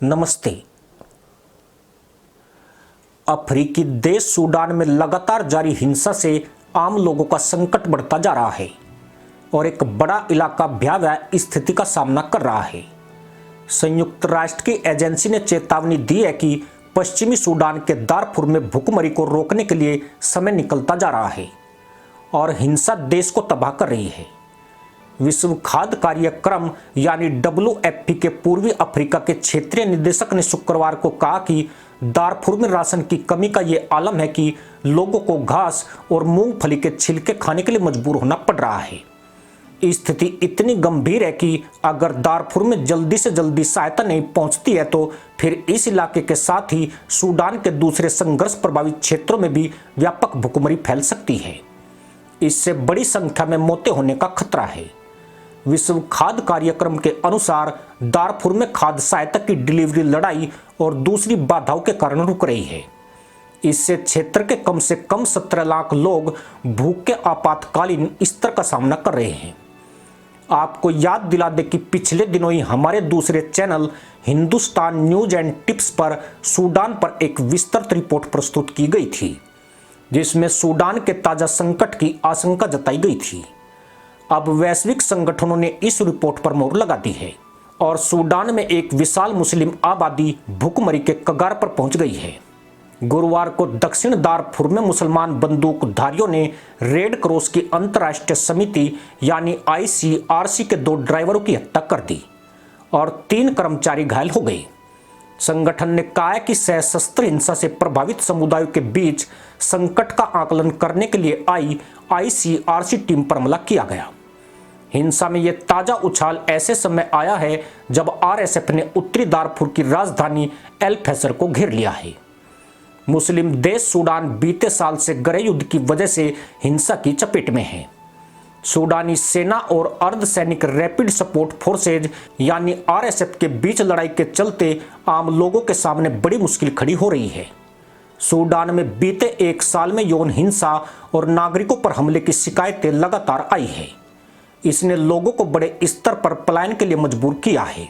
नमस्ते। अफ्रीकी देश सूडान में लगातार जारी हिंसा से आम लोगों का संकट बढ़ता जा रहा है और एक बड़ा इलाका भयावह स्थिति का सामना कर रहा है। संयुक्त राष्ट्र की एजेंसी ने चेतावनी दी है कि पश्चिमी सूडान के दारफुर में भूखमरी को रोकने के लिए समय निकलता जा रहा है और हिंसा देश को तबाह कर रही है। विश्व खाद्य कार्यक्रम यानी WFP के पूर्वी अफ्रीका के क्षेत्रीय निदेशक ने शुक्रवार को कहा कि दारफुर में राशन की कमी का ये आलम है कि लोगों को घास और मूंगफली के छिलके खाने के लिए मजबूर होना पड़ रहा है। स्थिति इतनी गंभीर है कि अगर दारफुर में जल्दी से जल्दी सहायता नहीं पहुंचती है तो फिर इस इलाके के साथ ही सूडान के दूसरे संघर्ष प्रभावित क्षेत्रों में भी व्यापक भूखमरी फैल सकती है। इससे बड़ी संख्या में मौतें होने का खतरा है। विश्व खाद्य कार्यक्रम के अनुसार दारफुर में खाद्य सहायता की डिलीवरी लड़ाई और दूसरी बाधाओं के कारण रुक रही है। इससे क्षेत्र के कम से कम 17 लाख लोग भूख के आपातकालीन स्तर का सामना कर रहे हैं। आपको याद दिला दें कि पिछले दिनों ही हमारे दूसरे channel Hindustan news and tips पर सूडान पर एक विस्तृत रिपोर्ट प्रस्तुत की गई थी, जिसमें सूडान के ताजा संकट की आशंका जताई गई थी। अब वैश्विक संगठनों ने इस रिपोर्ट पर मोहर लगा दी है और सूडान में एक विशाल मुस्लिम आबादी भूखमरी के कगार पर पहुंच गई है। गुरुवार को दक्षिण दारफुर में मुसलमान बंदूकधारियों ने रेड क्रॉस की अंतर्राष्ट्रीय समिति यानी ICRC के 2 ड्राइवरों की हत्या कर दी और 3 कर्मचारी घायल हो गए। संगठन ने कहा है कि सशस्त्र हिंसा से प्रभावित समुदायों के बीच संकट का आकलन करने के लिए ICRC टीम पर हमला किया गया। हिंसा में यह ताजा उछाल ऐसे समय आया है जब RSF ने उत्तरी दारफुर की राजधानी एल फैसर को घेर लिया है। मुस्लिम देश सूडान बीते साल से गृह युद्ध की वजह से हिंसा की चपेट में है। सूडानी सेना और अर्धसैनिक रैपिड सपोर्ट फोर्सेज यानी RSF के बीच लड़ाई के चलते आम लोगों के सामने बड़ी मुश्किल खड़ी हो रही है। सूडान में बीते 1 साल में यौन हिंसा और नागरिकों पर हमले की शिकायतें लगातार आई है। इसने लोगों को बड़े स्तर पर पलायन के लिए मजबूर किया है।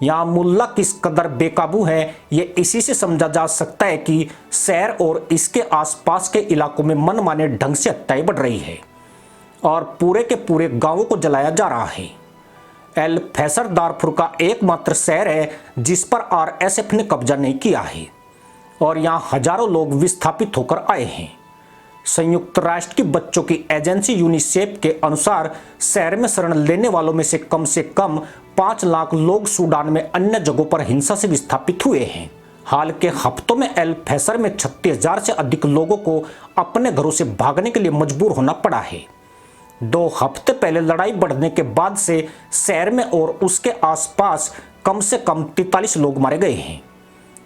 यहाँ मुल्ला किस कदर बेकाबू है ये इसी से समझा जा सकता है कि शहर और इसके आसपास के इलाकों में मनमाने ढंग से हत्याएं बढ़ रही है और पूरे के पूरे गांवों को जलाया जा रहा है। एल फैसर दारफुर का एकमात्र शहर है जिस पर RSF ने कब्जा नहीं किया है और यहाँ हजारों लोग विस्थापित होकर आए हैं। संयुक्त राष्ट्र की बच्चों की एजेंसी यूनिसेफ के अनुसार शहर में शरण लेने वालों में से कम 5 लाख लोग सूडान में अन्य जगहों पर हिंसा से विस्थापित हुए हैं। हाल के हफ्तों में एल फैसर में 36,000 से अधिक लोगों को अपने घरों से भागने के लिए मजबूर होना पड़ा है। 2 हफ्ते पहले लड़ाई बढ़ने के बाद से शहर में और उसके आसपास कम से कम 43 लोग मारे गए हैं।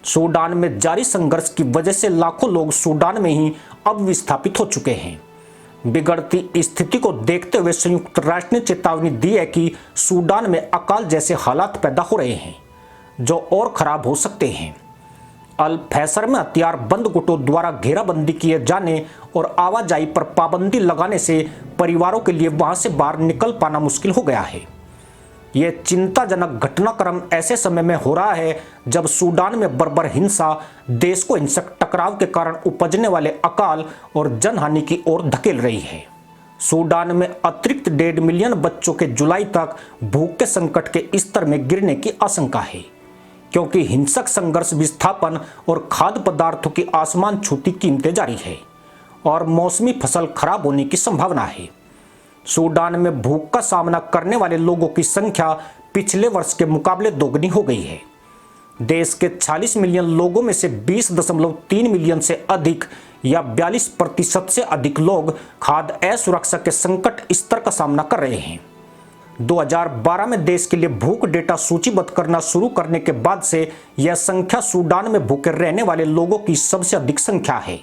सूडान में जारी संघर्ष की वजह से लाखों लोग सूडान में ही अब विस्थापित हो चुके हैं। बिगड़ती स्थिति को देखते हुए संयुक्त राष्ट्र ने चेतावनी दी है कि सूडान में अकाल जैसे हालात पैदा हो रहे हैं जो और खराब हो सकते हैं। अल फैसर में हथियारबंद गुटों द्वारा घेराबंदी किए जाने और आवाजाही पर पाबंदी लगाने से परिवारों के लिए वहां से बाहर निकल पाना मुश्किल हो गया है। यह चिंताजनक घटनाक्रम ऐसे समय में हो रहा है जब सूडान में बर्बर हिंसा देश को हिंसक टकराव के कारण उपजने वाले अकाल और जनहानि की ओर धकेल रही है। सूडान में अतिरिक्त 1.5 मिलियन बच्चों के जुलाई तक भूख के संकट के स्तर में गिरने की आशंका है, क्योंकि हिंसक संघर्ष विस्थापन और खाद्य पदार्थों की आसमान छूती कीमतें जारी है और मौसमी फसल खराब होने की संभावना है। सूडान में भूख का सामना करने वाले लोगों की संख्या पिछले वर्ष के मुकाबले दोगुनी हो गई है। देश के 40 मिलियन लोगों में से 20.3 मिलियन से अधिक या 42% से अधिक लोग खाद्य असुरक्षा के संकट स्तर का सामना कर रहे हैं। 2012 में देश के लिए भूख डेटा सूचीबद्ध करना शुरू करने के बाद से यह संख्या सूडान में भूखे रहने वाले लोगों की सबसे अधिक संख्या है।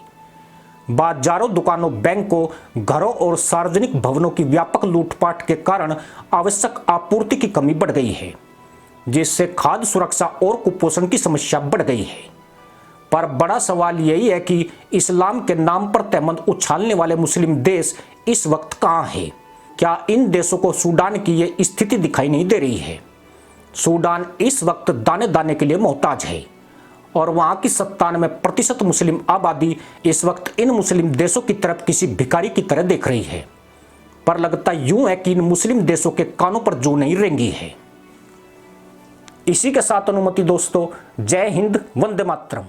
बाजारों, दुकानों, बैंकों, घरों और सार्वजनिक भवनों की व्यापक लूटपाट के कारण आवश्यक आपूर्ति की कमी बढ़ गई है, जिससे खाद्य सुरक्षा और कुपोषण की समस्या बढ़ गई है। पर बड़ा सवाल यही है कि इस्लाम के नाम पर तहमत उछालने वाले मुस्लिम देश इस वक्त कहां हैं? क्या इन देशों को सूडान की ये स्थिति दिखाई नहीं दे रही है? सूडान इस वक्त दाने दाने के लिए मोहताज है और वहां की 97% मुस्लिम आबादी इस वक्त इन मुस्लिम देशों की तरफ किसी भिखारी की तरह देख रही है। पर लगता यूं है कि इन मुस्लिम देशों के कानों पर जू नहीं रेंगी है। इसी के साथ अनुमति दोस्तों, जय हिंद, वंदे मातरम।